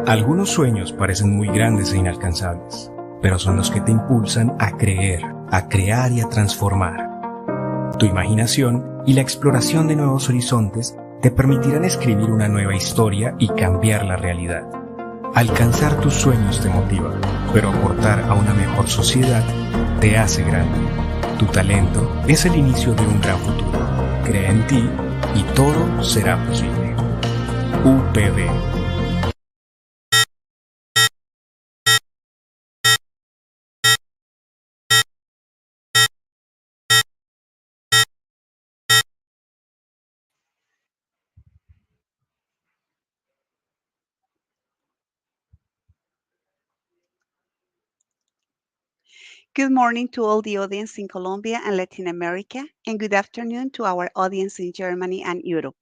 Algunos sueños parecen muy grandes e inalcanzables, pero son los que te impulsan a creer, a crear y a transformar. Tu imaginación y la exploración de nuevos horizontes te permitirán escribir una nueva historia y cambiar la realidad. Alcanzar tus sueños te motiva, pero aportar a una mejor sociedad te hace grande. Tu talento es el inicio de un gran futuro. Crea en ti y todo será posible. UPB. Good morning to all the audience in Colombia and Latin America, and good afternoon to our audience in Germany and Europe.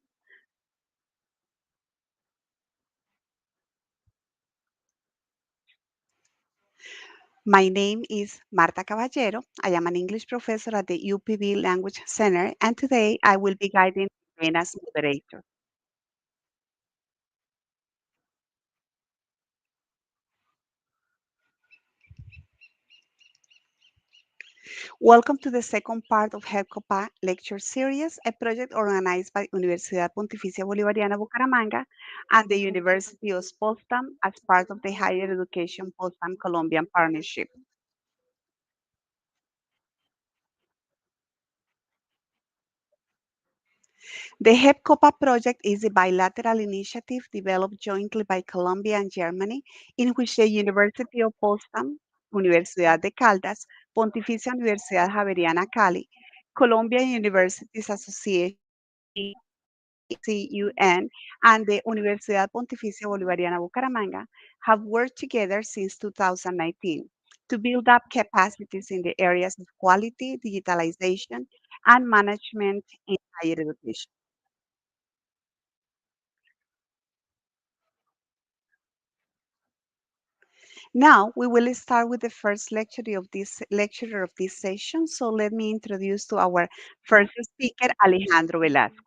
My name is Marta Caballero. I am an English professor at the UPB Language Center, and today I will be guiding Irene as moderator. Welcome to the second part of HEPCoPa Lecture Series, a project organized by Universidad Pontificia Bolivariana Bucaramanga and the University of Potsdam as part of the Higher Education Potsdam Colombian Partnership. The HEPCoPa project is a bilateral initiative developed jointly by Colombia and Germany, in which the University of Potsdam, Universidad de Caldas, Pontificia Universidad Javeriana Cali, Columbia Universities Association, CUN, and the Universidad Pontificia Bolivariana Bucaramanga have worked together since 2019 to build up capacities in the areas of quality, digitalization, and management in higher education. Now we will start with the first lecturer of this session. So let me introduce to our first speaker, Alejandro Velasco.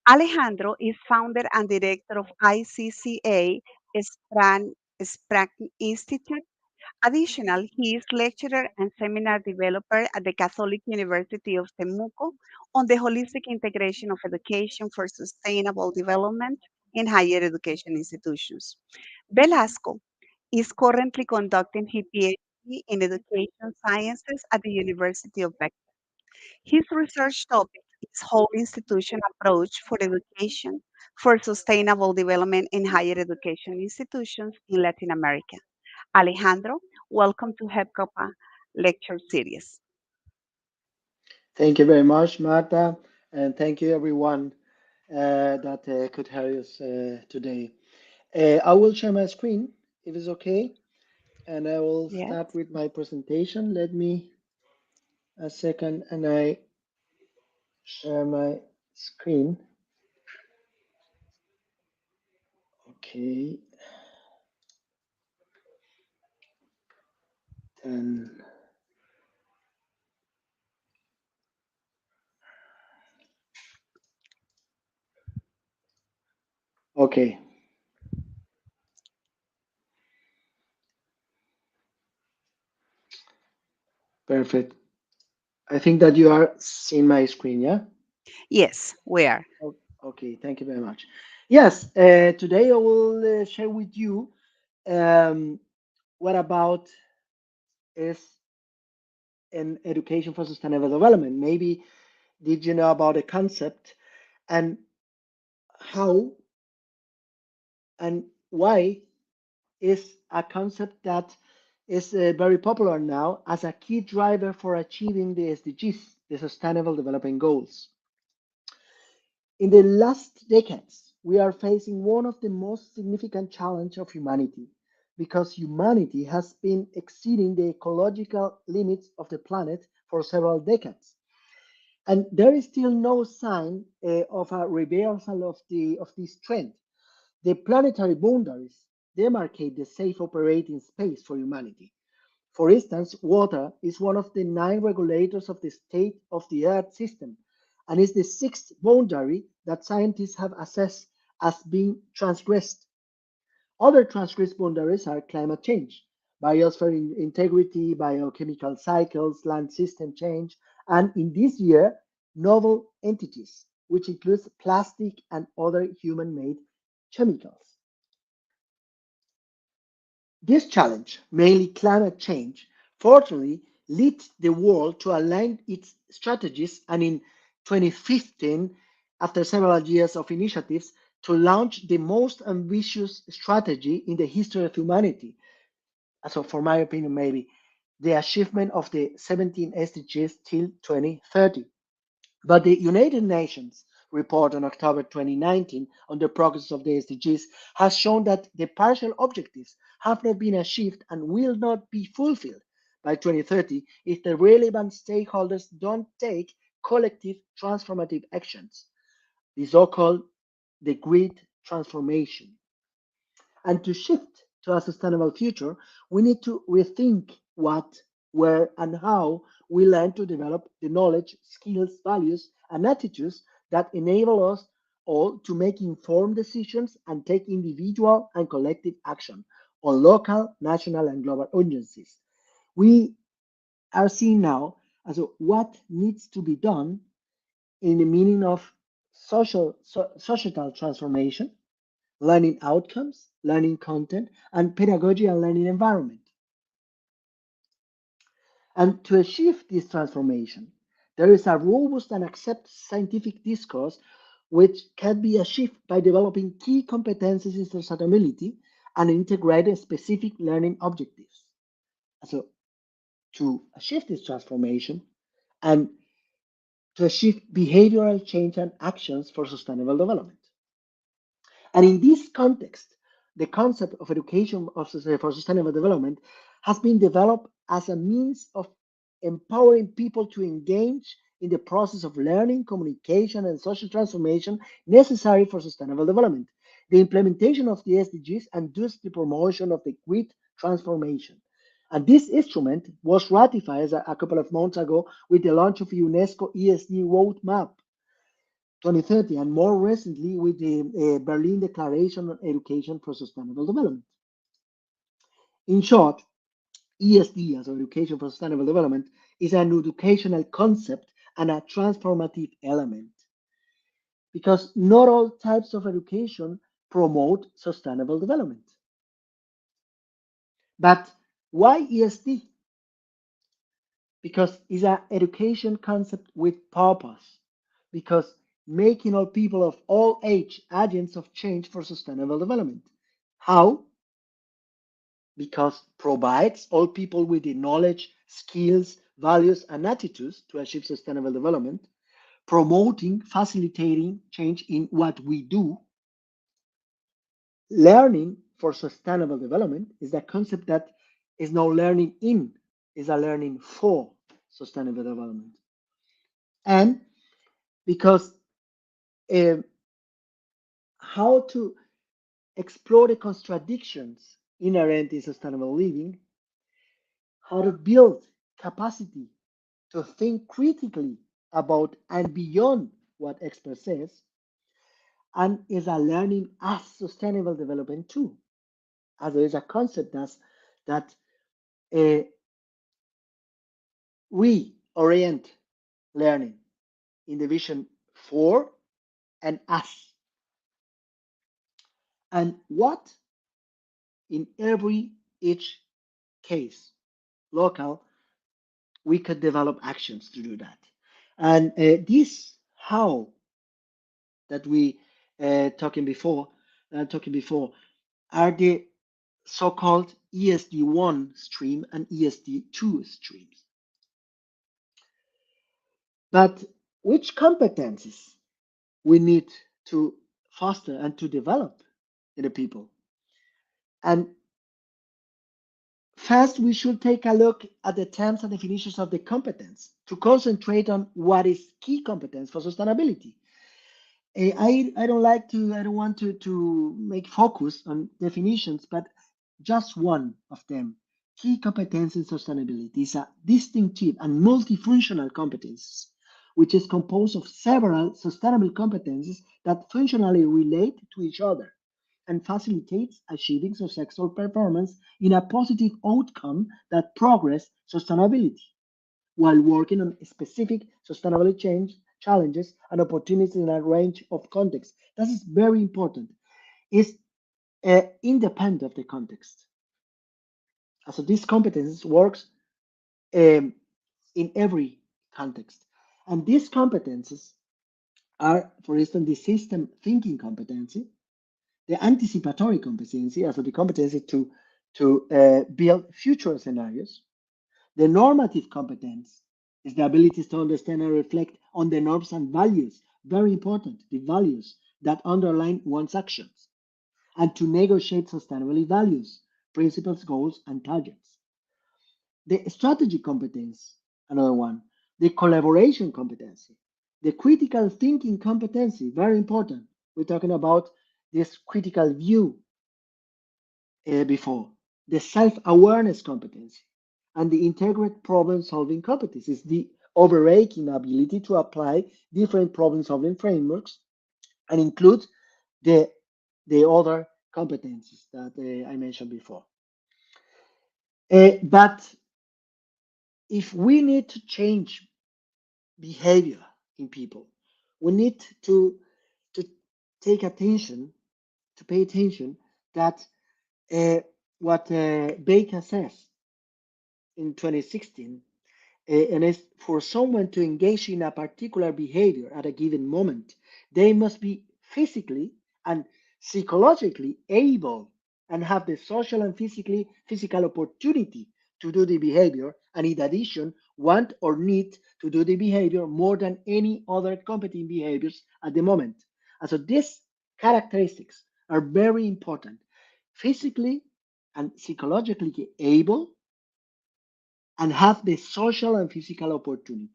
Alejandro is founder and director of ICCA Sprague Institute. Additionally, he is lecturer and seminar developer at the Catholic University of Temuco on the holistic integration of education for sustainable development in higher education institutions. Velasco is currently conducting his PhD in education sciences at the University of Beck. His research topic is whole institution approach for education for sustainable development in higher education institutions in Latin America. Alejandro, welcome to HEPCoPa Lecture Series. Thank you very much, Marta, and thank you everyone that could hear us today. I will share my screen if it's okay, and I will Yes. start with my presentation. Let me a second, and I share my screen. Okay, and okay, perfect. I think that you are seeing my screen, yeah? Yes, we are. Okay, thank you very much. Yes, today I will share with you um, what about is in education for sustainable development. Maybe did you know about the concept and how and why is a concept that is very popular now as a key driver for achieving the SDGs, the Sustainable Development Goals. In the last decades, we are facing one of the most significant challenges of humanity because humanity has been exceeding the ecological limits of the planet for several decades. And there is still no sign of a reversal of this trend. The planetary boundaries demarcate the safe operating space for humanity. For instance, water is one of the 9 regulators of the state of the Earth system and is the sixth boundary that scientists have assessed as being transgressed. Other transcript boundaries are climate change, biosphere integrity, biochemical cycles, land system change, and in this year, novel entities, which includes plastic and other human-made chemicals. This challenge, mainly climate change, fortunately led the world to align its strategies and in 2015, after several years of initiatives, to launch the most ambitious strategy in the history of humanity. So, for my opinion, maybe the achievement of the 17 SDGs till 2030. But the United Nations report on October 2019 on the progress of the SDGs has shown that the partial objectives have not been achieved and will not be fulfilled by 2030 if the relevant stakeholders don't take collective transformative actions, the so-called the great transformation. And to shift to a sustainable future, we need to rethink what, where, and how we learn to develop the knowledge, skills, values, and attitudes that enable us all to make informed decisions and take individual and collective action on local, national, and global urgencies. We are seeing now as what needs to be done in the meaning of societal transformation, learning outcomes, learning content, and pedagogy and learning environment. And to achieve this transformation, there is a robust and accepted scientific discourse which can be achieved by developing key competencies in sustainability and integrating specific learning objectives. So, to achieve this transformation and to achieve behavioral change and actions for sustainable development. And in this context, the concept of education for sustainable development has been developed as a means of empowering people to engage in the process of learning, communication, and social transformation necessary for sustainable development, the implementation of the SDGs, and thus the promotion of the great transformation. And this instrument was ratified a couple of months ago with the launch of UNESCO ESG Roadmap 2030, and more recently with the Berlin Declaration on Education for Sustainable Development. In short, ESD, as Education for Sustainable Development, is an educational concept and a transformative element because not all types of education promote sustainable development. But why ESD? Because it's an education concept with purpose, because making all people of all age agents of change for sustainable development. How? Because provides all people with the knowledge, skills, values, and attitudes to achieve sustainable development, promoting, facilitating change in what we do. Learning for sustainable development is a concept that is no learning in, is a learning for sustainable development. And because how to explore the contradictions inherent in sustainable living, how to build capacity to think critically about and beyond what experts says, and is a learning as sustainable development too, as there is a concept that uh, we orient learning in the vision for and as, and what in every each case local we could develop actions to do that. And this how that we talking before are the so-called ESD1 stream and ESD2 streams. But which competencies we need to foster and to develop in the people? And first, we should take a look at the terms and definitions of the competence to concentrate on what is key competence for sustainability. I don't like to, I don't want to make focus on definitions, but just one of them. Key competence in sustainability is a distinctive and multifunctional competence, which is composed of several sustainable competencies that functionally relate to each other. and facilitates achieving successful performance in a positive outcome that progress sustainability while working on specific sustainability change challenges and opportunities in a range of contexts. That is very important. It's independent of the context. So these competences works um, in every context. And these competences are, for instance, the system thinking competency, the anticipatory competency, also the competency to build future scenarios. The normative competence is the ability to understand and reflect on the norms and values, very important, the values that underline one's actions, and to negotiate sustainability values, principles, goals, and targets. The strategy competence, another one. The collaboration competency. The critical thinking competency, very important. We're talking about this critical view before. The self awareness competency and the integrate problem solving competence is the overarching ability to apply different problem solving frameworks and include the, the other competencies that I mentioned before. But if we need to change behavior in people, we need to take attention, to pay attention that what Baker says in 2016, and it's for someone to engage in a particular behavior at a given moment, they must be physically and psychologically able and have the social and physical opportunity to do the behavior, and in addition, want or need to do the behavior more than any other competing behaviors at the moment. And so these characteristics are very important. Physically and psychologically able and have the social and physical opportunity.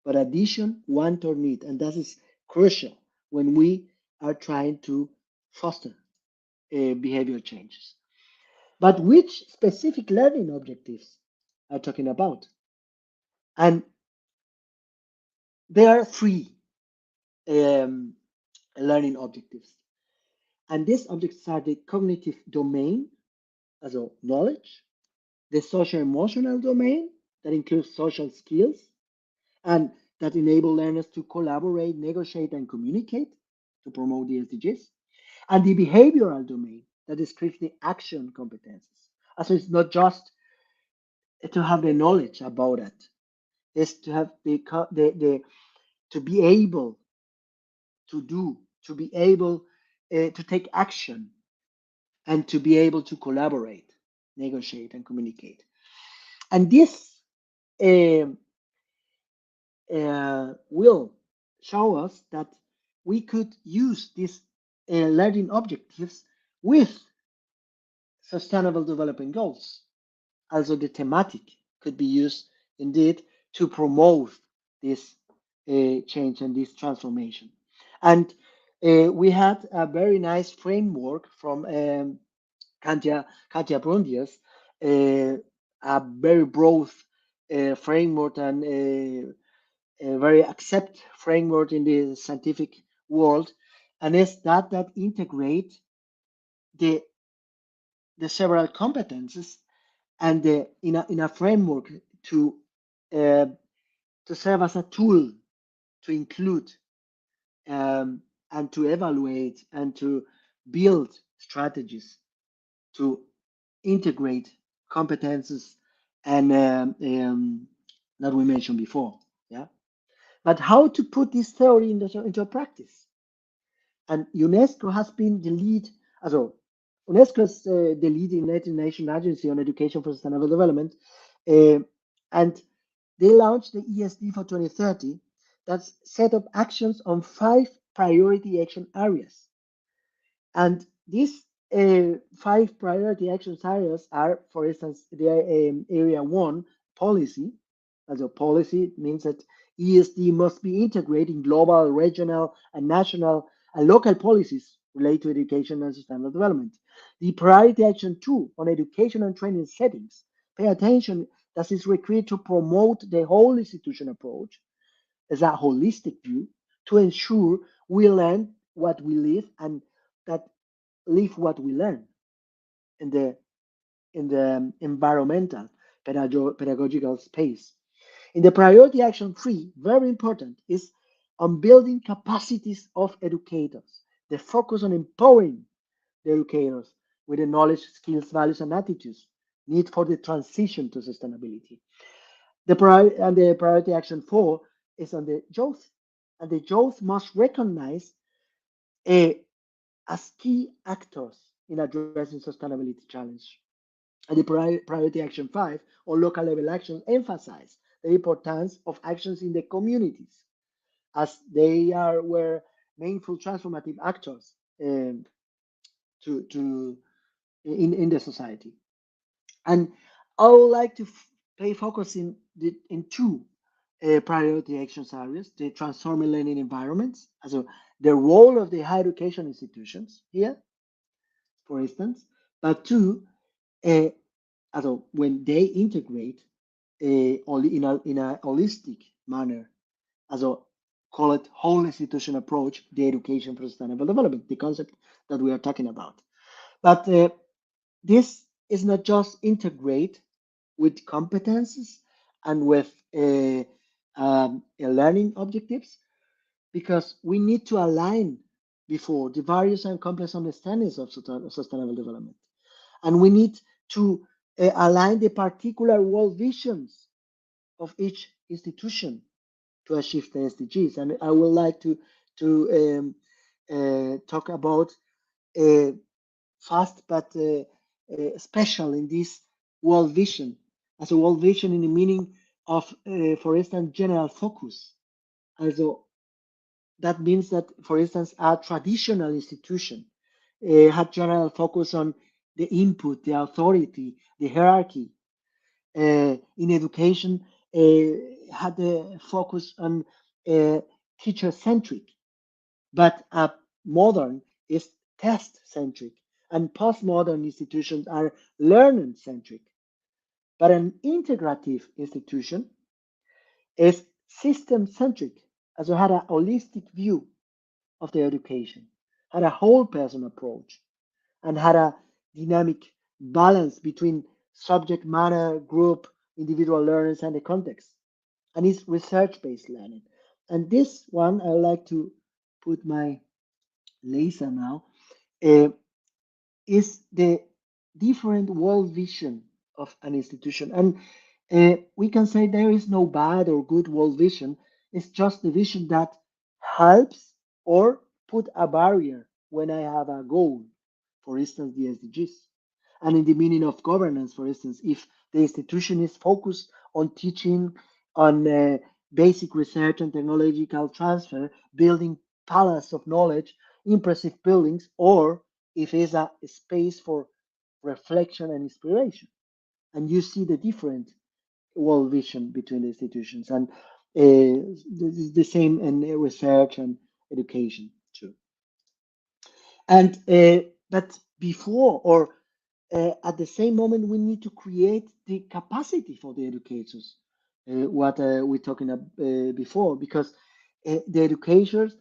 But addition, want or need, and that is crucial when we are trying to foster behavior changes. But which specific learning objectives are talking about? And there are three um, learning objectives. And these objectives are the cognitive domain, also knowledge, the social emotional domain, that includes social skills, and that enable learners to collaborate, negotiate, and communicate to promote the SDGs, and the behavioral domain that describes the action competences. So it's not just to have the knowledge about it; it's to have the to be able to do, to be able to take action, and to be able to collaborate, negotiate, and communicate. And this um will show us that we could use these learning objectives with sustainable development goals. Also, the thematic could be used indeed to promote this change and this transformation. And we had a very nice framework from Katia Brundius, a very broad framework and a very accept framework in the scientific world, and it's that integrate the the several competences and in a framework to uh, to serve as a tool to include and to evaluate and to build strategies to integrate competences and that we mentioned before. Yeah, but how to put this theory into practice? And UNESCO has been the lead, also UNESCO is the leading United Nations agency on education for sustainable development, uh, and they launched the ESD for 2030 that's set up actions on 5 priority action areas. And these 5 priority action areas are, for instance, the area one, policy. As a policy means that ESD must be integrating global, regional, and national and local policies related to education and sustainable development. The priority action two on education and training settings. Pay attention that is required to promote the whole institution approach as a holistic view to ensure we learn what we live and that live what we learn in the environmental pedagogical space. In the priority action 3, very important, is on building capacities of educators. The focus on empowering the educators with the knowledge, skills, values, and attitudes need for the transition to sustainability. The priority action 4 is on the youth, and the youth must recognize a, as key actors in addressing sustainability challenge. And the priority action 5 or local level actions emphasize the importance of actions in the communities as they are were meaningful transformative actors to in the society. And I would like to pay focus in two priority action areas: the transforming learning environments, also the role of the higher education institutions here, for instance, but two, uh, also when they integrate in a holistic manner, also call it whole institution approach, the education for sustainable development, the concept that we are talking about. But this is not just integrate with competences and with learning objectives, because we need to align before the various and complex understandings of sustainable development. And we need to align the particular world visions of each institution to achieve the SDGs. And I would like to talk about uh, fast but special in this world vision, as a world vision in the meaning of, for instance, general focus. Also, that means that, for instance, a traditional institution had general focus on the input, the authority, the hierarchy. In education, had a focus on teacher centric, but modern is test centric, and postmodern institutions are learner centric. But an integrative institution is system centric, as it had a holistic view of the education, had a whole person approach, and had a dynamic balance between subject matter, group, individual learners, and the context. And it's research based learning. And this one, I like to put my laser now, uh, is the different world vision of an institution. And we can say there is no bad or good world vision. It's just the vision that helps or put a barrier when I have a goal, for instance, the SDGs. And in the meaning of governance, for instance, if the institution is focused on teaching, on basic research and technological transfer, building palace of knowledge, impressive buildings, or if it's a space for reflection and inspiration. And you see the different world vision between the institutions. And this is the same in research and education too. And but before or at the same moment, we need to create the capacity for the educators. What we're talking about before, because the educators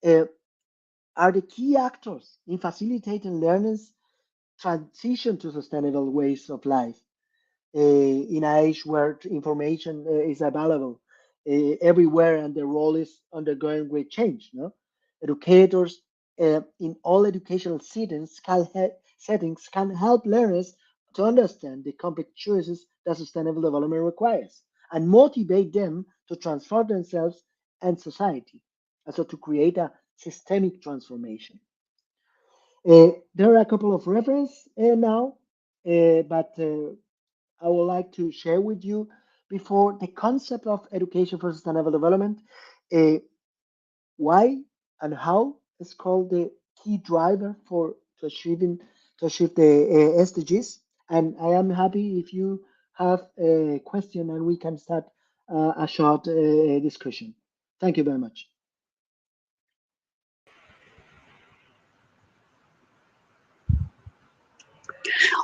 uh, are the key actors in facilitating learners transition to sustainable ways of life in an age where information is available everywhere and the role is undergoing great change. No? Educators in all educational settings can help learners to understand the complex choices that sustainable development requires and motivate them to transform themselves and society, and so to create a systemic transformation. There are a couple of references now, but I would like to share with you before the concept of education for sustainable development, uh, why and how it's called the key driver for to achieve the SDGs. And I am happy if you have a question and we can start a short discussion. Thank you very much.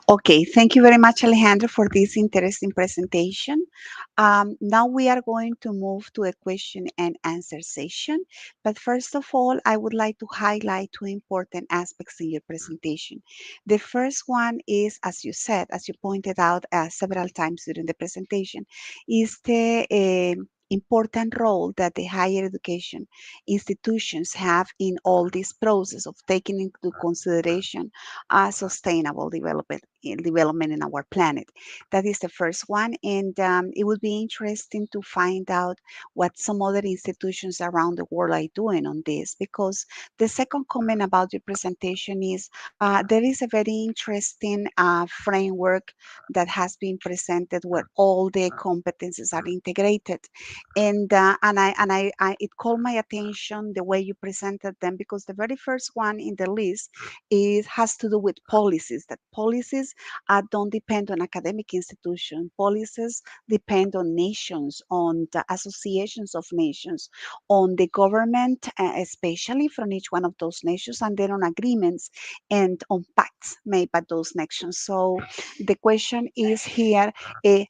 Okay, thank you very much, Alejandro, for this interesting presentation. Now we are going to move to a question and answer session. But first of all, I would like to highlight two important aspects in your presentation. The first one is, as you said, as you pointed out several times during the presentation, is the important role that the higher education institutions have in all this process of taking into consideration sustainable development in our planet. That is the first one. And it would be interesting to find out what some other institutions around the world are doing on this. Because the second comment about your presentation is there is a very interesting framework that has been presented where all the competencies are integrated. And it called my attention the way you presented them, because the very first one in the list has to do with policies. That policies don't depend on academic institutions. Policies depend on nations, on the associations of nations, on the government, especially from each one of those nations, and then on agreements and on pacts made by those nations. So the question is here,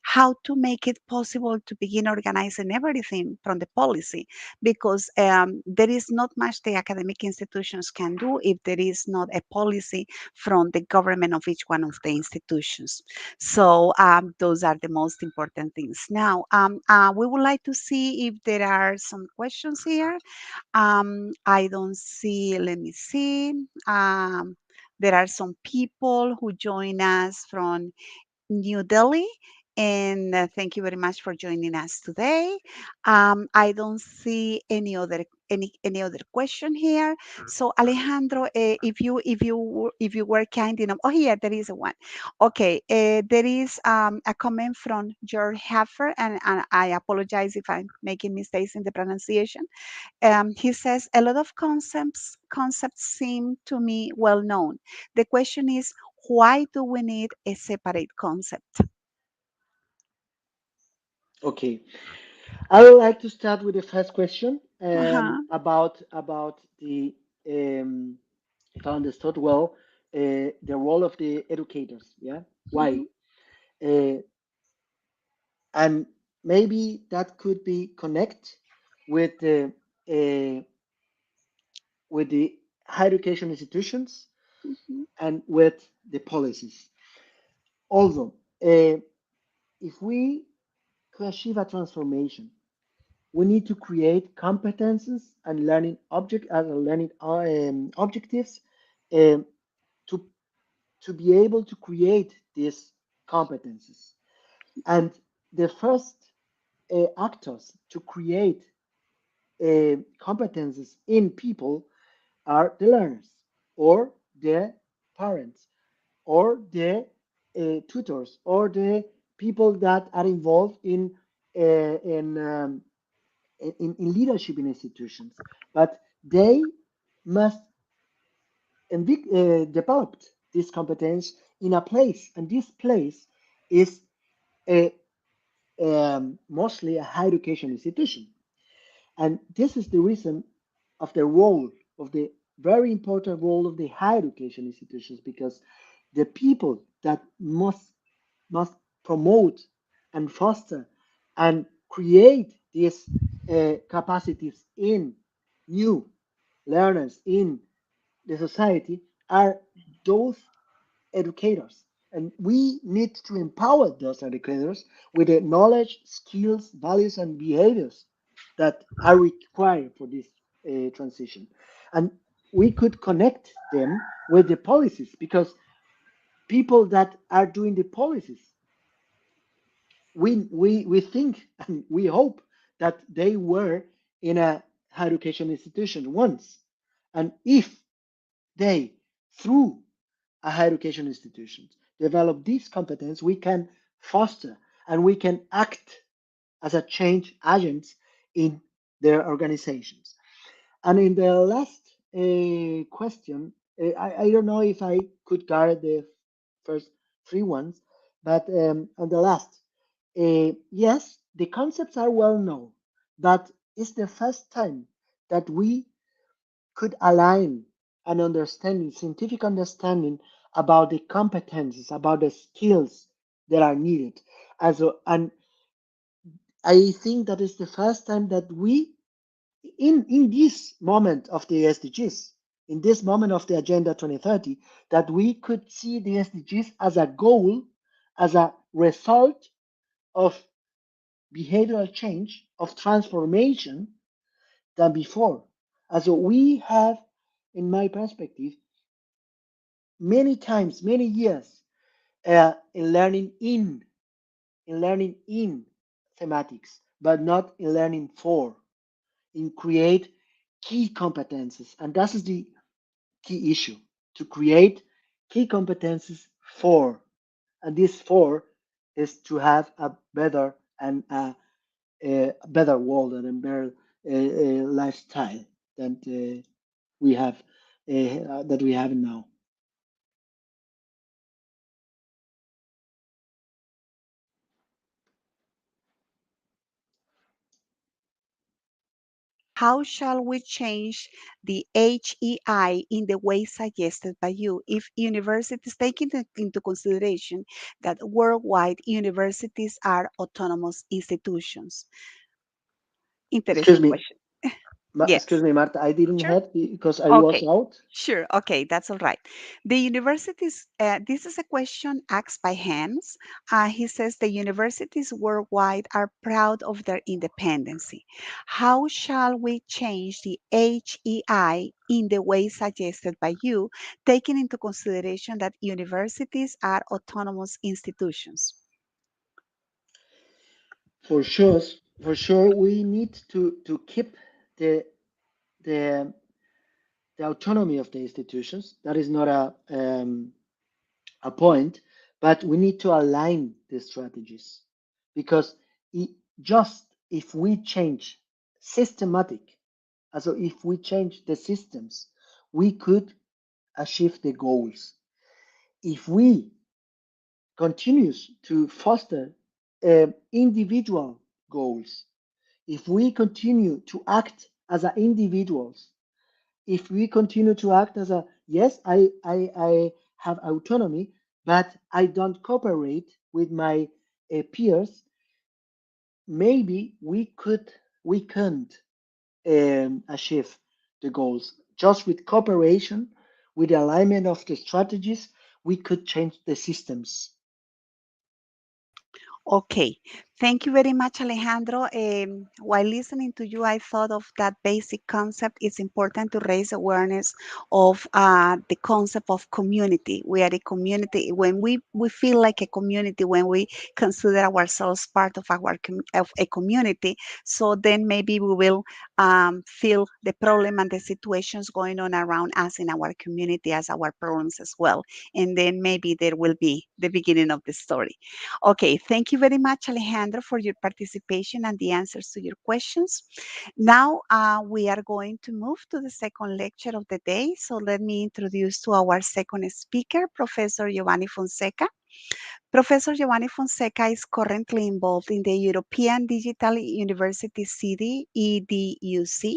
how to make it possible to begin organizing everything from the policy, because there is not much the academic institutions can do if there is not a policy from the government of each one of the institutions. So those are the most important things. Now, we would like to see if there are some questions here. I don't see, let me see. There are some people who join us from New Delhi. And thank you very much for joining us today. I don't see any other question here. So Alejandro, if you were kind enough, oh here there is a one. Okay, there is a comment from George Heffer, and I apologize if I'm making mistakes in the pronunciation. He says a lot of concepts seem to me well known. The question is, why do we need a separate concept? Okay, I would like to start with the first question Uh-huh. about the if I understood well, the role of the educators. Yeah, why? Mhm. Uh, and maybe that could be connect with the uh, with the higher education institutions Mhm. and with the policies. Also, if we to achieve a transformation, we need to create competences and learning objectives um, to to be able to create these competences. And the first actors to create competences in people are the learners or the parents or the tutors or the people that are involved in leadership in institutions, but they must develop this competence in a place, and this place is a, mostly a higher education institution. And this is the reason of the role of the very important role of the higher education institutions, because the people that must promote and foster and create these capacities in new learners in the society are those educators. And we need to empower those educators with the knowledge, skills, values, and behaviors that are required for this transition. And we could connect them with the policies, because people that are doing the policies, we think and we hope that they were in a higher education institution once. And if they, through a higher education institution, develop this competence, we can foster and we can act as a change agents in their organizations. And in the last question, I don't know if I could guard the first three ones, but on the last, yes, the concepts are well known, but it's the first time that we could align an understanding, scientific understanding about the competences, about the skills that are needed. And I think that is the first time that we, in this moment of the SDGs, in this moment of the Agenda 2030, that we could see the SDGs as a goal, as a result of behavioral change, of transformation than before. As we have, in my perspective, many times, many years in learning in thematics, but not in learning for, in create key competences. And that is the key issue, to create key competences for. And this for is to have a better and a better world and a better lifestyle than we have that we have now. How shall we change the HEI in the way suggested by you if universities take into consideration that worldwide universities are autonomous institutions? Excuse Interesting me, question. Yes. excuse me, Marta. I didn't Sure. have because I was Okay. out. Sure. Okay, that's all right. The universities, this is a question asked by Hans. He says the universities worldwide are proud of their independency. How shall we change the HEI in the way suggested by you, taking into consideration that universities are autonomous institutions? For sure, for sure, we need to keep the the the autonomy of the institutions. That is not a point, but we need to align the strategies because it, just if we change systematic, so if we change the systems, we could achieve the goals. If we continues to foster individual goals, if we continue to act as individuals, if we continue to act as a yes, I have autonomy, but I don't cooperate with my peers, maybe we can't achieve the goals. Just with cooperation, with the alignment of the strategies, we could change the systems. Okay, thank you very much, Alejandro. While listening to you, I thought of that basic concept. It's important to raise awareness of the concept of community. We are a community. When we feel like a community, when we consider ourselves part of of a community, so then maybe we will feel the problem and the situations going on around us in our community as our problems as well. And then maybe there will be the beginning of the story. Okay, thank you very much, Alejandro, for your participation and the answers to your questions. Now we are going to move to the second lecture of the day. So let me introduce to our second speaker, Professor Giovanni Fonseca. Professor Giovanni Fonseca is currently involved in the European Digital University City, EDUC,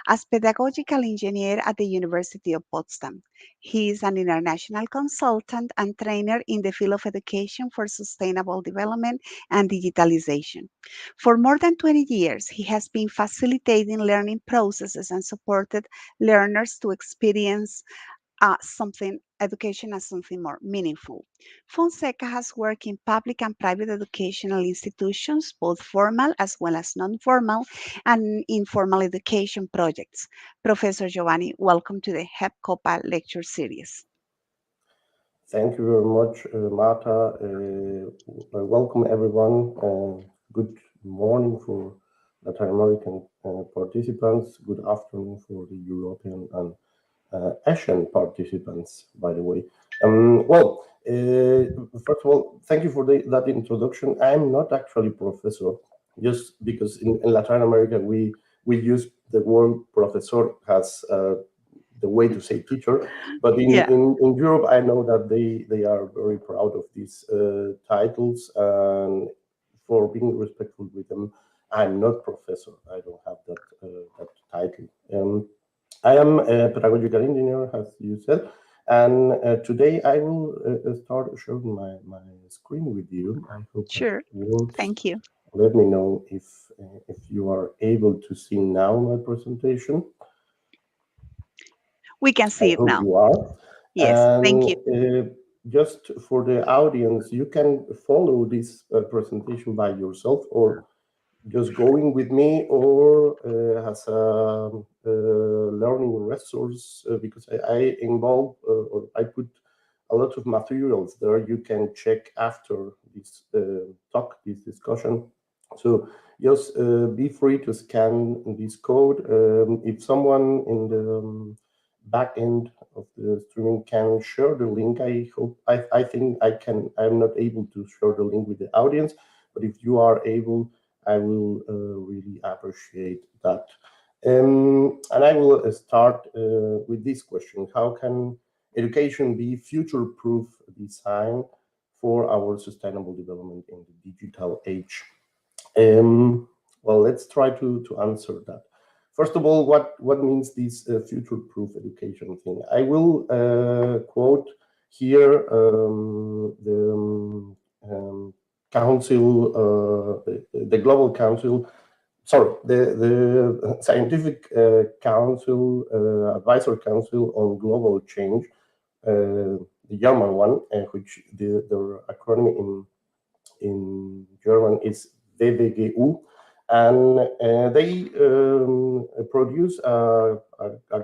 as pedagogical engineer at the University of Potsdam. He is an international consultant and trainer in the field of education for sustainable development and digitalization. For more than 20 years, he has been facilitating learning processes and supported learners to experience something education as something more meaningful. Fonseca has worked in public and private educational institutions, both formal as well as non-formal and informal education projects. Professor Giovanni, welcome to the HEPCoPa Lecture Series. Thank you very much, Marta. Welcome everyone. Good morning for Latin American participants. Good afternoon for the European and Asian participants, by the way. First of all, thank you for that introduction. I'm not actually professor, just because in Latin America we use the word professor as the way to say teacher, but Yeah. in Europe, I know that they are very proud of these titles, and for being respectful with them, I'm not professor. I don't have that title. I am a pedagogical engineer, as you said, and today I will start sharing my screen with you. I hope that Sure. works. Thank you. Let me know if you are able to see now my presentation. We can I see it hope now. you are. Yes, thank And you. just for the audience, you can follow this presentation by yourself, or just going with me, or as a learning resource, because I involve or I put a lot of materials there you can check after this talk, this discussion. So just be free to scan this code. If someone in the back end of the streaming can share the link, I think I'm not able to share the link with the audience, but if you are able, I will really appreciate that. And I will start with this question: how can education be future-proof design for our sustainable development in the digital age? Well, let's try to answer that. First of all, what means this future-proof education thing? I will quote here the council, the Global Council, sorry, the Scientific Council, Advisor Council on Global Change, the German one, which their acronym in German is WWGU, and they produced a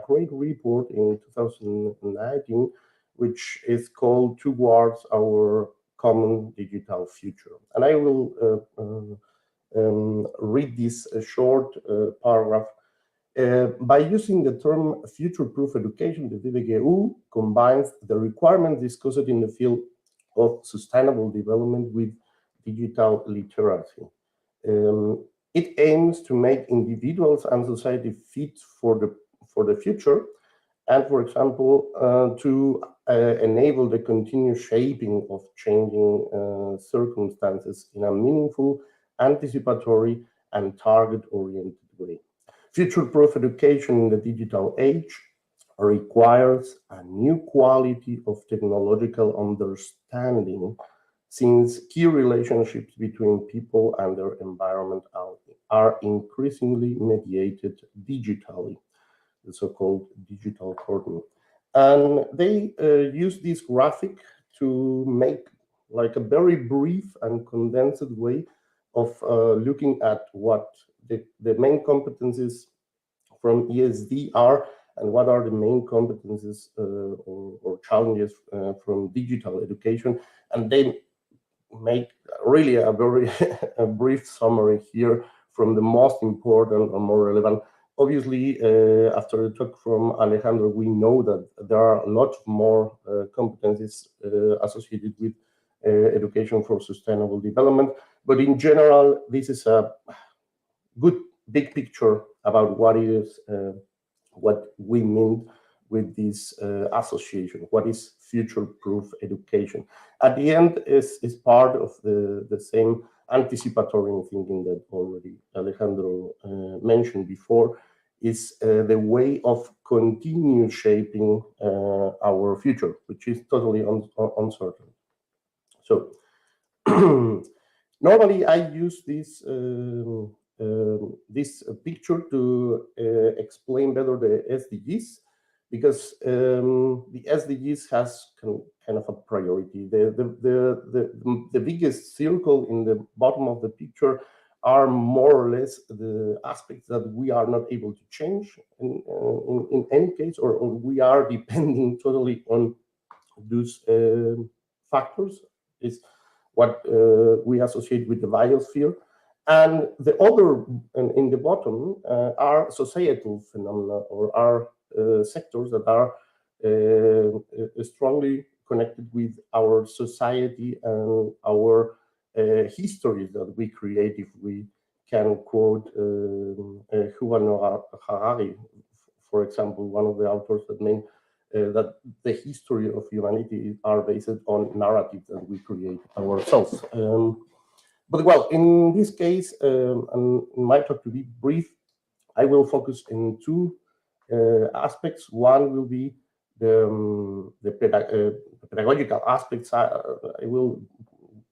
great report in 2019, which is called "Towards Our Common Digital Future." And I will read this short paragraph. By using the term future-proof education, the DDGU combines the requirements discussed in the field of sustainable development with digital literacy. It aims to make individuals and society fit for the future, and, for example, to enable the continuous shaping of changing circumstances in a meaningful, anticipatory, and target-oriented way. Future-proof education in the digital age requires a new quality of technological understanding, since key relationships between people and their environment are increasingly mediated digitally, the so-called digital cordon. And they use this graphic to make like a very brief and condensed way of looking at what the main competencies from ESD are, and what are the main competencies or challenges from digital education. And they make really a very a brief summary here from the most important or more relevant. Obviously, after the talk from Alejandro, we know that there are a lot more competencies associated with education for sustainable development. But in general, this is a good big picture about what is what we mean with this association. What is future-proof education? At the end, is part of the same anticipatory thinking that already Alejandro mentioned before. Is the way of continue shaping our future, which is totally uncertain. So normally I use this picture to explain better the SDGs, because the SDGs has kind of a priority. The biggest circle in the bottom of the picture are more or less the aspects that we are not able to change in any case, or we are depending totally on those factors. Is what we associate with the biosphere. And the other, in the bottom, are societal phenomena, or are sectors that are strongly connected with our society and our histories that we create. If we can quote Yuval Noah Harari, for example, one of the authors that made that the history of humanity are based on narratives that we create ourselves. But well, in this case, and in my talk to be brief, I will focus in two aspects. One will be the pedagogical aspects. I will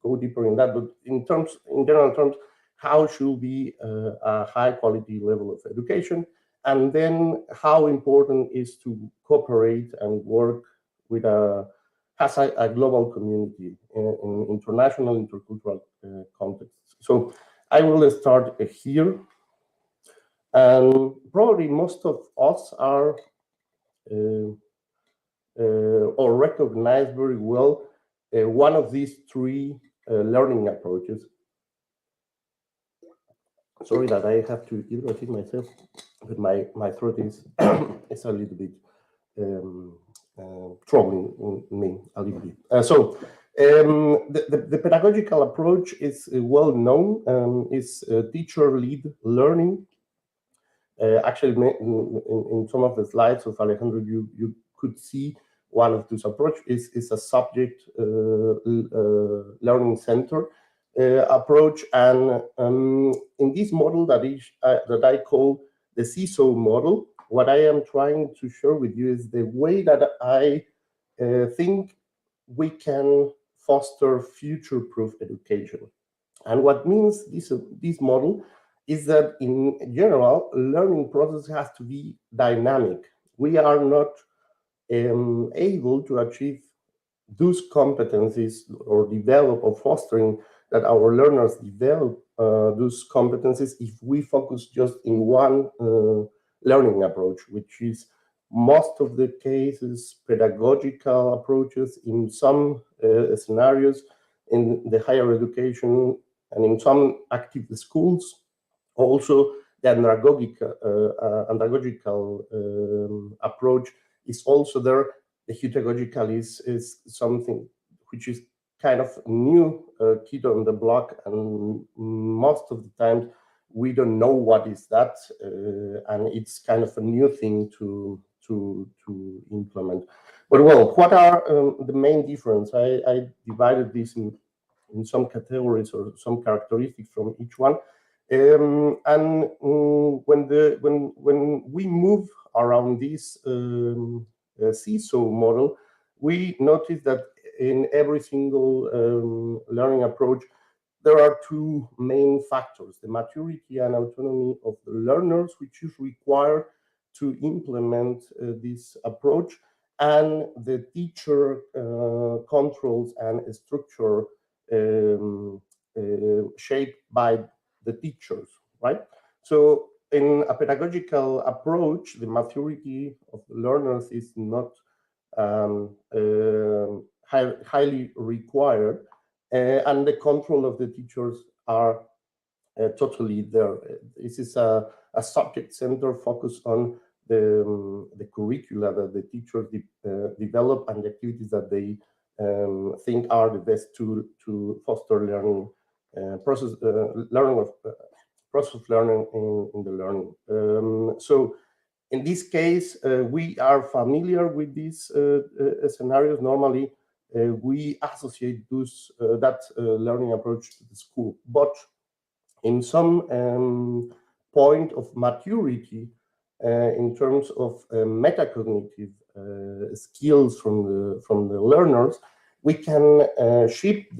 go deeper in that, but in general terms, how should be a high quality level of education, and then how important is to cooperate and work with a global community in international intercultural contexts. So I will start here, and probably most of us are uh, or recognize very well one of these three learning approaches. Sorry that I have to irritate myself, but my throat is is a little bit troubling me a little bit. The pedagogical approach is well known. Is teacher-led learning. Actually, in some of the slides of Alejandro, you could see one of those approaches is a subject learning center approach, and in this model that I call the CISO model, what I am trying to share with you is the way that I think we can foster future-proof education. And what means this model is that in general, learning process has to be dynamic. We are not able to achieve those competencies or develop or fostering that our learners develop those competencies if we focus just in one learning approach, which is most of the cases pedagogical approaches in some scenarios in the higher education and in some active schools. Also, the andragogical approach is also there. The heterogogical is something which is kind of new kid on the block, and most of the times we don't know what is that, and it's kind of a new thing to implement. But well, what are the main difference? I divided this in some categories or some characteristics from each one. When we move around this CISO model, we notice that in every single learning approach, there are two main factors: the maturity and autonomy of the learners, which is required to implement this approach, and the teacher controls and structure shaped by the teachers, right? So in a pedagogical approach, the maturity of the learners is not highly required, and the control of the teachers are totally there. This is a subject center focus on the curricula that the teachers develop and the activities that they think are the best to foster learning process of learning in the learning. So in this case, we are familiar with these scenarios. Normally, we associate that learning approach to the school, but in some point of maturity, in terms of metacognitive skills from the learners, we can shift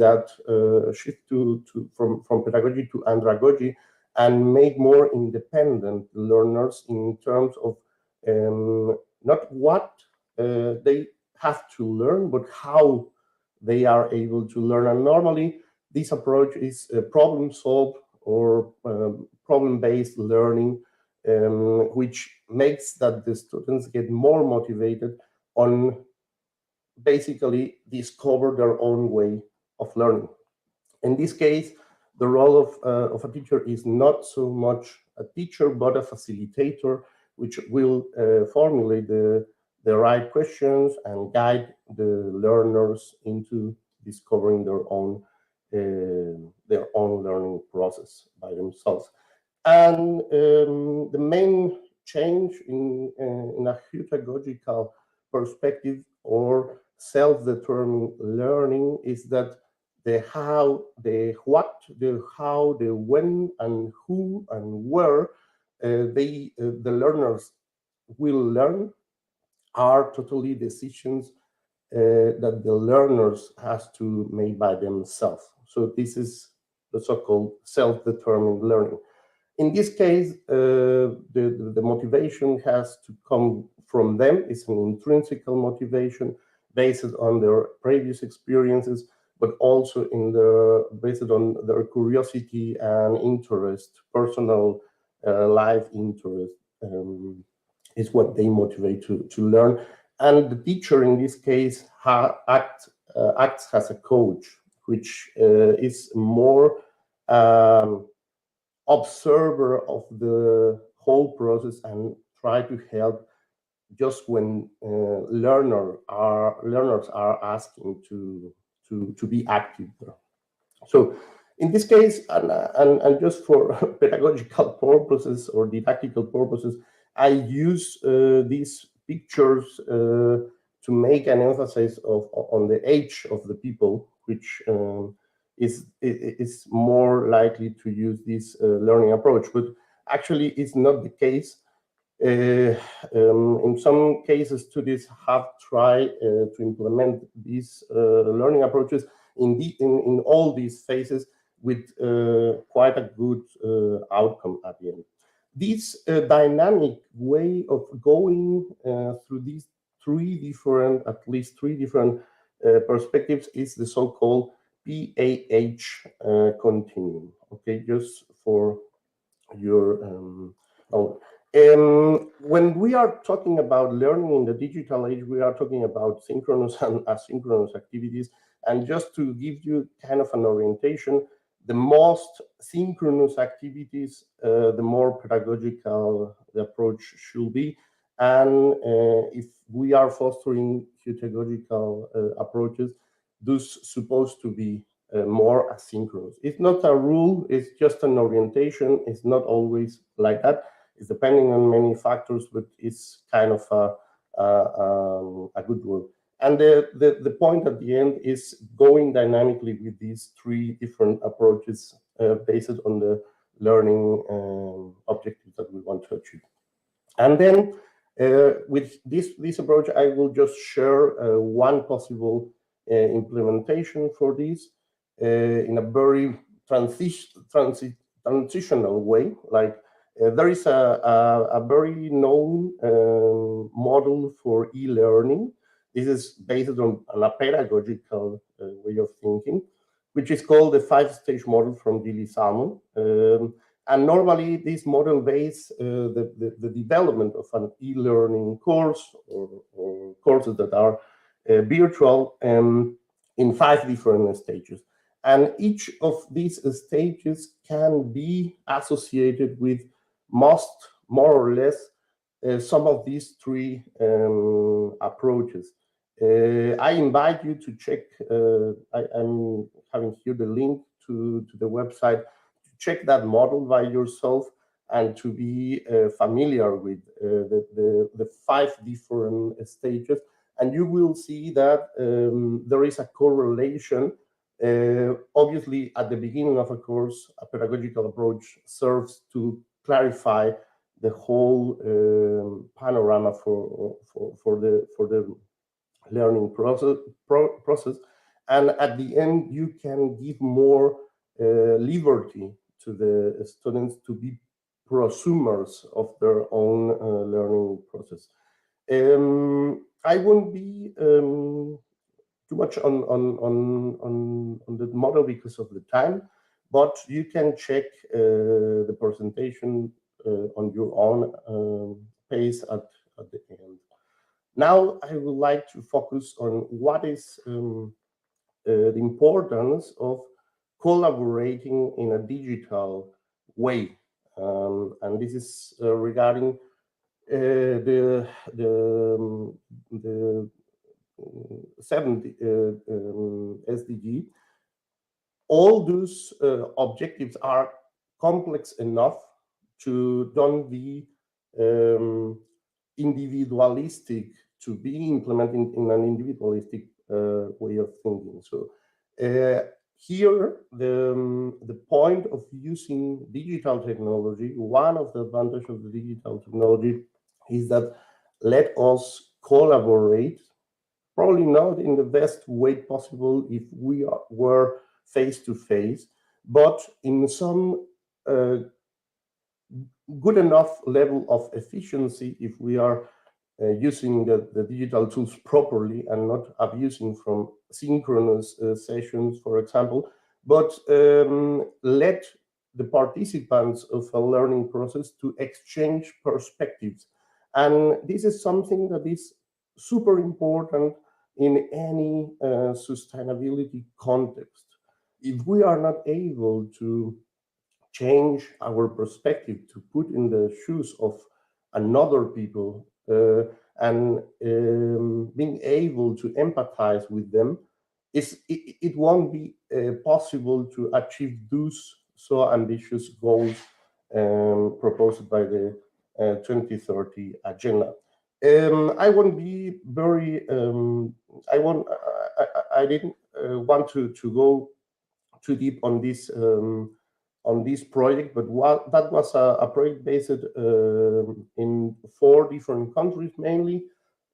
from pedagogy to andragogy and make more independent learners in terms of not what they have to learn, but how they are able to learn. And normally, this approach is problem solved or problem-based learning, which makes that the students get more motivated on basically discover their own way of learning. In this case, the role of a teacher is not so much a teacher, but a facilitator, which will formulate the right questions and guide the learners into discovering their own learning process by themselves. And the main change in a pedagogical perspective or self-determined learning is that the how, the what, the how, the when, and who, and where the learners will learn are totally decisions that the learners has to make by themselves. So this is the so-called self-determined learning. In this case, the motivation has to come from them. It's an intrinsic motivation based on their previous experiences, but also based on their curiosity and interest, personal life interest is what they motivate to learn. And the teacher in this case acts as a coach, which is more observer of the whole process and try to help just when learners are asking to be active there. So in this case, and just for pedagogical purposes or didactical purposes, I use these pictures to make an emphasis on the age of the people, which is more likely to use this learning approach. But actually, it's not the case. In some cases, studies have tried to implement these learning approaches in all these phases with quite a good outcome at the end. This dynamic way of going through these at least three different perspectives is the so-called PAH continuum. Okay, just for your when we are talking about learning in the digital age, we are talking about synchronous and asynchronous activities. And just to give you kind of an orientation, the most synchronous activities, the more pedagogical the approach should be. And if we are fostering pedagogical approaches, those supposed to be more asynchronous. It's not a rule, it's just an orientation. It's not always like that. It's depending on many factors, but it's kind of a good rule. And the point at the end is going dynamically with these three different approaches based on the learning objectives that we want to achieve. And then with this approach, I will just share one possible implementation for this in a very transitional way. Like there is a very known model for e-learning. This is based on a pedagogical way of thinking, which is called the 5-stage model from Gilly Salmon. And normally this model bases the development of an e-learning course or courses that are virtual in 5 different stages. And each of these stages can be associated with more or less some of these three approaches. I invite you to check, I'm having here the link to the website, to check that model by yourself and to be familiar with the 5 different stages. And you will see that there is a correlation. Obviously, at the beginning of a course, a pedagogical approach serves to clarify the whole panorama for the learning process, and at the end you can give more liberty to the students to be prosumers of their own learning process. I won't be too much on the model because of the time, but you can check the presentation on your own pace at the end. Now I would like to focus on what is the importance of collaborating in a digital way, and this is regarding the 7th SDG. All those objectives are complex enough to don't be individualistic, to be implemented in an individualistic way of thinking. So here, the point of using digital technology, one of the advantages of the digital technology is that let us collaborate, probably not in the best way possible if we were face to face, but in some good enough level of efficiency if we are using the digital tools properly and not abusing from synchronous sessions, for example, but let the participants of a learning process to exchange perspectives. And this is something that is super important in any sustainability context. If we are not able to change our perspective, to put in the shoes of another people, and being able to empathize with them, it won't be possible to achieve those so ambitious goals proposed by the 2030 agenda. I won't be very. I didn't want to go too deep on this project, but that was a project based in 4 different countries mainly.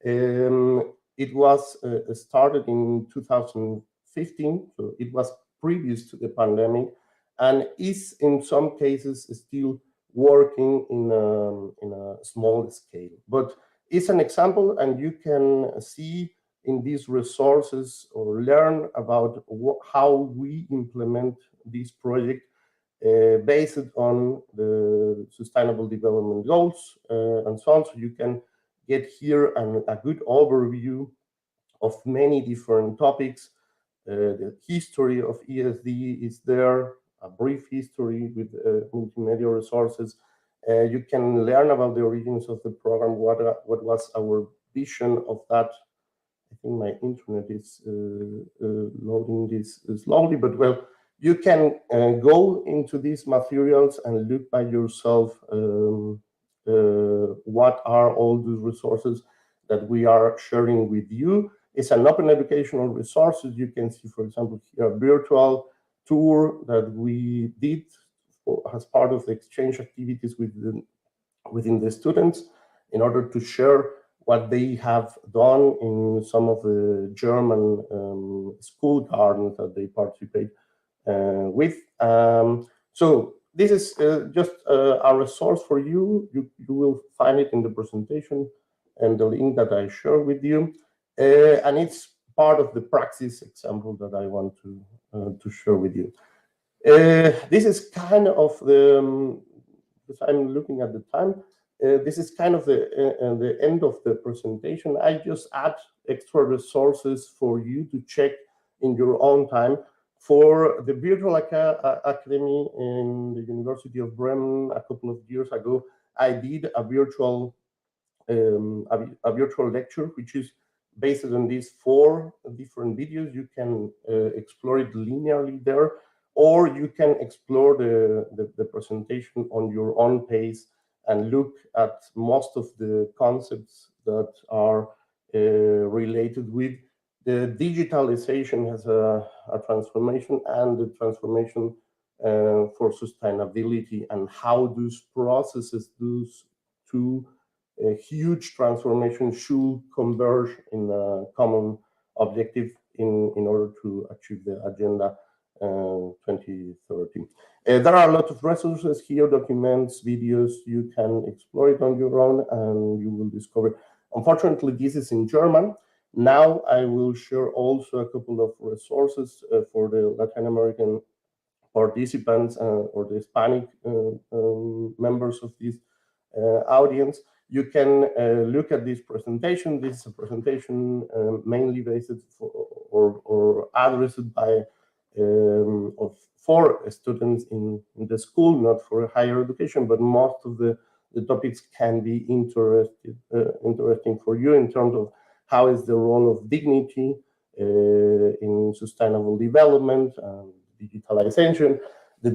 It was started in 2015, so it was previous to the pandemic, and is in some cases still working in a small scale. But it's an example, and you can see in these resources or learn about how we implement this project based on the Sustainable Development Goals and so on. So you can get here a good overview of many different topics. The history of ESD is there, a brief history with multimedia resources. You can learn about the origins of the program, what was our vision of that. I think my internet is loading this slowly, but well, you can go into these materials and look by yourself what are all the resources that we are sharing with you. It's an open educational resources. You can see, for example, here a virtual tour that we did as part of the exchange activities within the students in order to share what they have done in some of the German school gardens that they participate with. So this is just a resource for you. You will find it in the presentation and the link that I share with you. And it's part of the praxis example that I want to share with you. This is kind of the, because I'm looking at the time, this is kind of the end of the presentation. I just add extra resources for you to check in your own time. For the Virtual Academy in the University of Bremen a couple of years ago, I did a virtual lecture, which is based on these 4 different videos. You can explore it linearly there, or you can explore the presentation on your own pace and look at most of the concepts that are related with the digitalization as a transformation, and the transformation for sustainability, and how those processes, those 2 huge transformation should converge in a common objective in order to achieve the agenda 2030. There are a lot of resources here, documents, videos. You can explore it on your own and you will discover. Unfortunately, this is in German. Now I will share also a couple of resources for the Latin American participants or the Hispanic members of this audience. You can look at this presentation. This is a presentation mainly based or addressed by for students in the school, not for higher education, but most of the topics can be interesting for you in terms of how is the role of dignity in sustainable development and digitalization, the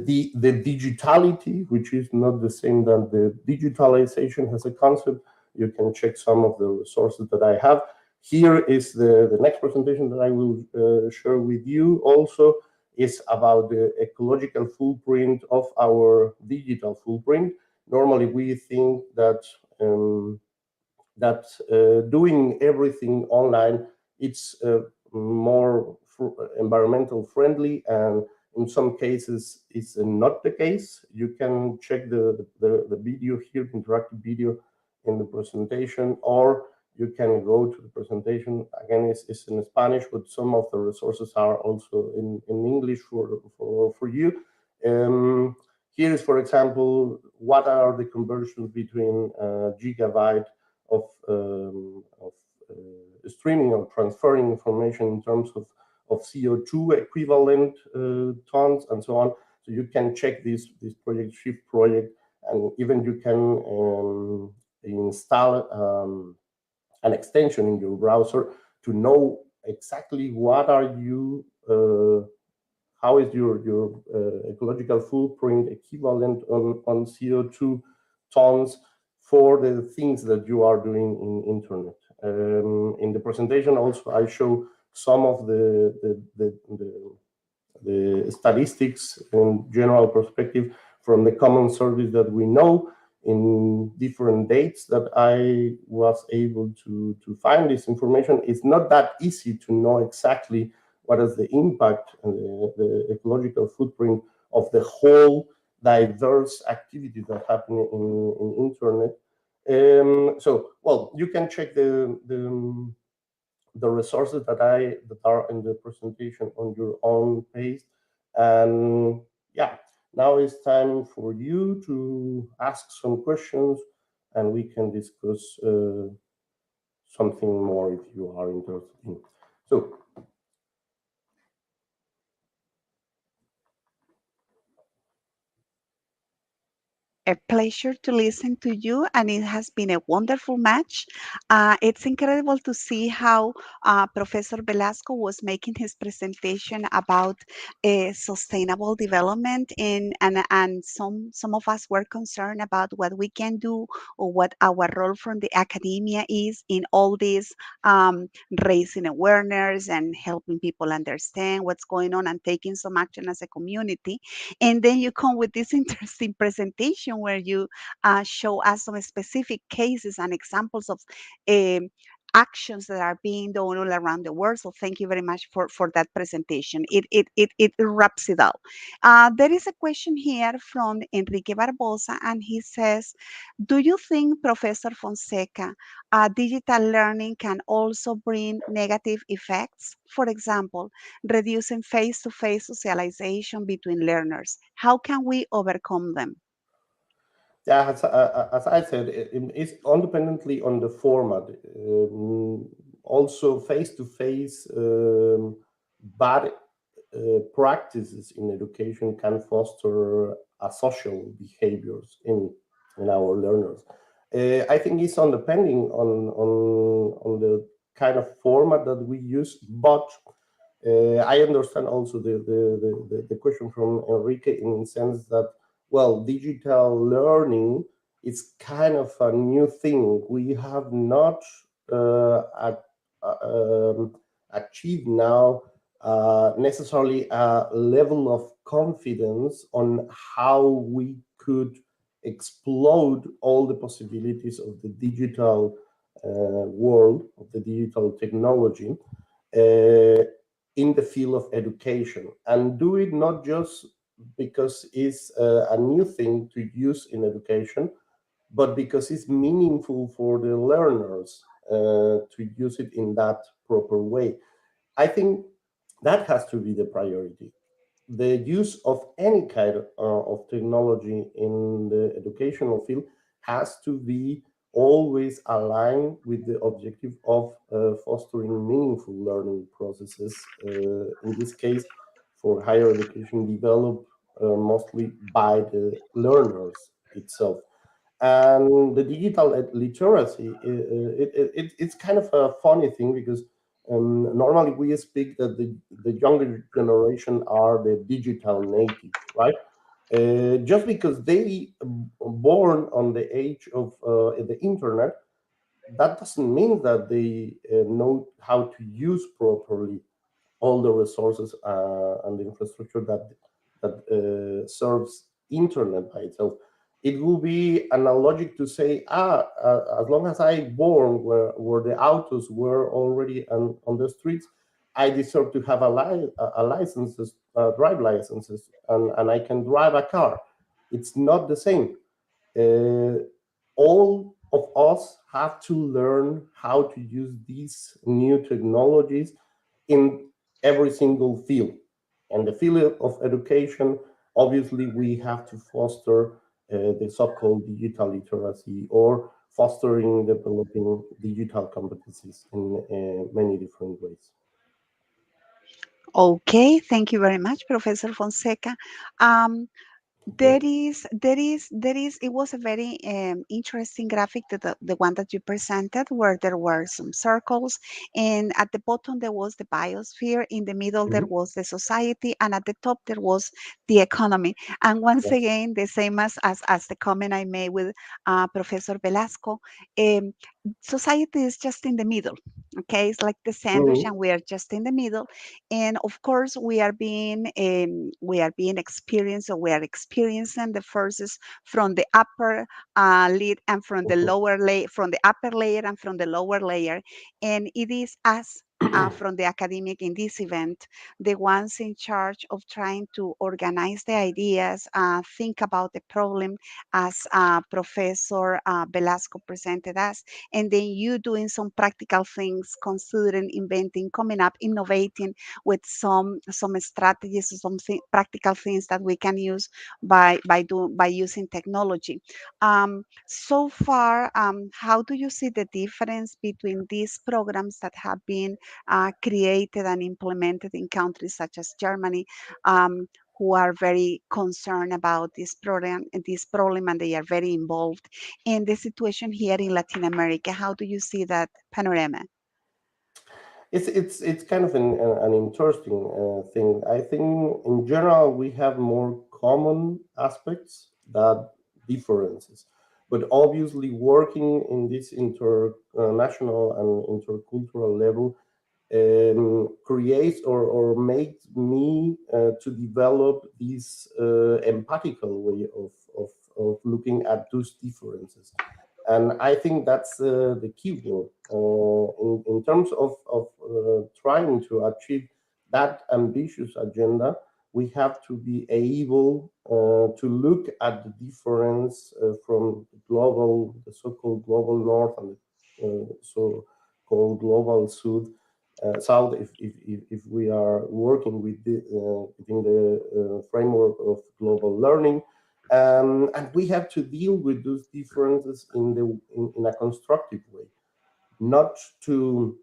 digitality, which is not the same than the digitalization as a concept. You can check some of the resources that I have. Here is the next presentation that I will share with you also is about the ecological footprint of our digital footprint. Normally, we think that doing everything online, it's more environmental friendly, and In some cases, it's not the case. You can check the video here, interactive video in the presentation, or you can go to the presentation. Again, it's in Spanish, but some of the resources are also in English for you. Here is, for example, what are the conversions between gigabyte of streaming or transferring information in terms of CO2 equivalent tons and so on. So you can check this project, Shift project, and even you can install an extension in your browser to know exactly what are you how is your ecological footprint equivalent on CO2 tons for the things that you are doing in internet. In the presentation also I show some of the statistics in general perspective from the common service that we know in different dates that I was able to find this information. It's not that easy to know exactly what is the impact and the ecological footprint of the whole diverse activities that happen in internet. So, well, you can check the resources that are in the presentation on your own pace. And yeah, now it's time for you to ask some questions, and we can discuss something more if you are interested in. So A pleasure to listen to you, and it has been a wonderful match. It's incredible to see how Professor Velasco was making his presentation about sustainable development, and some of us were concerned about what we can do or what our role from the academia is in all this, raising awareness and helping people understand what's going on and taking some action as a community. And then you come with this interesting presentation where you show us some specific cases and examples of um, actions that are being done all around the world. So thank you very much for that presentation. It wraps it up. There is a question here from Enrique Barbosa, and he says, do you think, Professor Fonseca, digital learning can also bring negative effects? For example, reducing face-to-face socialization between learners. How can we overcome them? yeah, as I said, it's independently on the format. Also, face-to-face bad practices in education can foster asocial behaviors in our learners. I think it's on depending on the kind of format that we use, but I understand also the question from Enrique in the sense that, well, digital learning is kind of a new thing. We have not um, achieved now necessarily a level of confidence on how we could explode all the possibilities of the digital world, of the digital technology. Uh, in the field of education, and do it not just because it's a new thing to use in education, but because it's meaningful for the learners to use it in that proper way. I think that has to be the priority. The use of any kind of technology in the educational field has to be always aligned with the objective of fostering meaningful learning processes. In this case, for higher education, developed mostly by the learners itself. And the digital literacy, it's kind of a funny thing because normally we speak that the younger generation are the digital natives, right? Just because they born on the age of the internet, that doesn't mean that they know how to use properly all the resources and the infrastructure that serves internet by itself. It will be analogic to say, as long as I born where the autos were already on the streets, I deserve to have a licenses, drive licenses, and I can drive a car. It's not the same. Uh, all of us have to learn how to use these new technologies in every single field. And the field of education, obviously, we have to foster the so-called digital literacy, or fostering developing digital competencies in many different ways. Okay, thank you very much, Professor Fonseca. Um, it was a very interesting graphic, the one that you presented, where there were some circles, and at the bottom there was the biosphere, in the middle there Mhm. was the society, and at the top there was the economy. And once Yes. again, the same as the comment I made with Professor Velasco, um, society is just in the middle. Okay, it's like the sandwich, Mhm. and we are just in the middle. And of course we are being experienced, or we are experiencing the forces from the upper lead, and from the Mhm. lower layer, from the upper layer and from the lower layer. And it is us, from the academic in this event, the ones in charge of trying to organize the ideas, think about the problem, as Professor Velasco presented us, and then you doing some practical things, considering, inventing, coming up, innovating with some strategies, practical things that we can use by using technology. So far, how do you see the difference between these programs that have been created and implemented in countries such as Germany, who are very concerned about this problem, and they are very involved in the situation here in Latin America? How do you see that panorama? It's kind of an interesting thing. I think in general we have more common aspects than differences, but obviously working in this international and intercultural level creates or makes me to develop this empathical way of looking at those differences. And I think that's the key word in terms of trying to achieve that ambitious agenda. We have to be able to look at the difference from the so-called global north, and the so-called global south, if we are working within the framework of global learning. And we have to deal with those differences in a constructive way, not to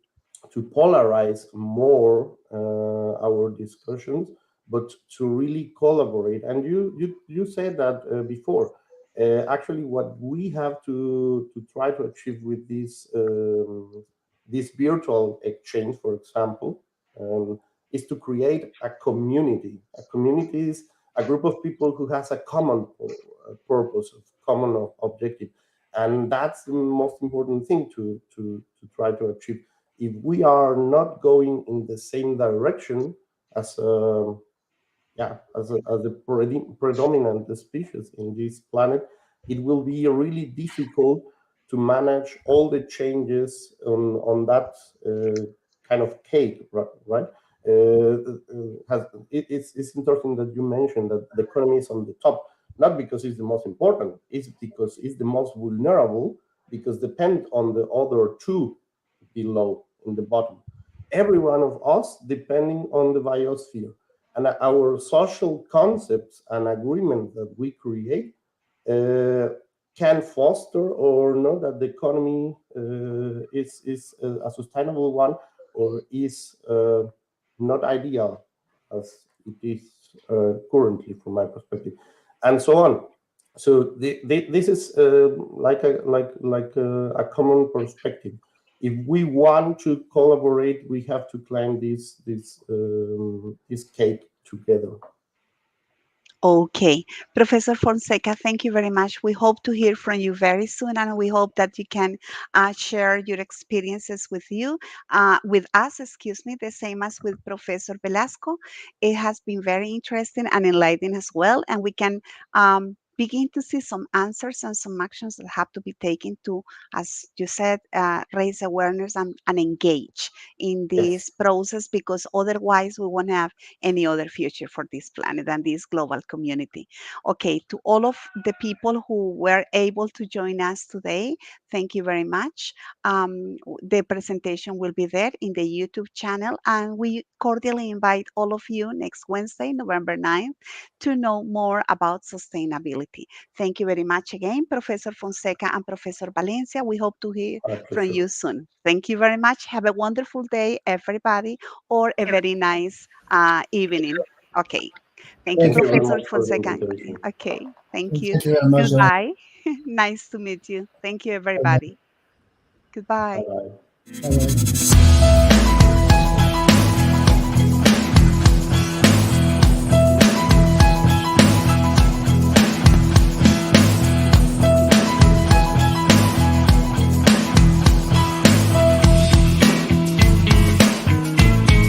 polarize more our discussions, but to really collaborate. And you said that before. Actually, what we have to try to achieve with this virtual exchange, for example, is to create a community. A community is a group of people who has a common purpose, a common objective, and that's the most important thing to try to achieve. If we are not going in the same direction as as a predominant species in this planet, it will be really difficult to manage all the changes on that kind of cake, right? It's interesting that you mentioned that the economy is on the top, not because it's the most important, it's because it's the most vulnerable, because depend on the other two below in the bottom. Every one of us depending on the biosphere, and our social concepts and agreements that we create uh, can foster or not that the economy is a sustainable one, or is not ideal as it is currently from my perspective, and so on. So this is a common perspective. If we want to collaborate, we have to climb this cake together. Okay, Professor Fonseca, thank you very much. We hope to hear from you very soon, and we hope that you can share your experiences with us, excuse me, the same as with Professor Velasco. It has been very interesting and enlightening as well, and we can begin to see some answers and some actions that have to be taken to, as you said, raise awareness and engage in Yes. this process, because otherwise we won't have any other future for this planet and this global community. Okay, to all of the people who were able to join us today, thank you very much. The presentation will be there in the YouTube channel, and we cordially invite all of you next Wednesday, November 9th, to know more about sustainability. Thank you very much again, Professor Fonseca and Professor Valencia. We hope to hear My from pleasure. you soon. Thank you very much. Have a wonderful day, everybody, or a very nice evening. Okay. Thank you, Thank Thank you you. very Professor much for the Fonseca. invitation. Okay. Thank you. Thank you very much. Goodbye. Nice to meet you. Thank you, Bye everybody. Goodbye. Bye bye. bye.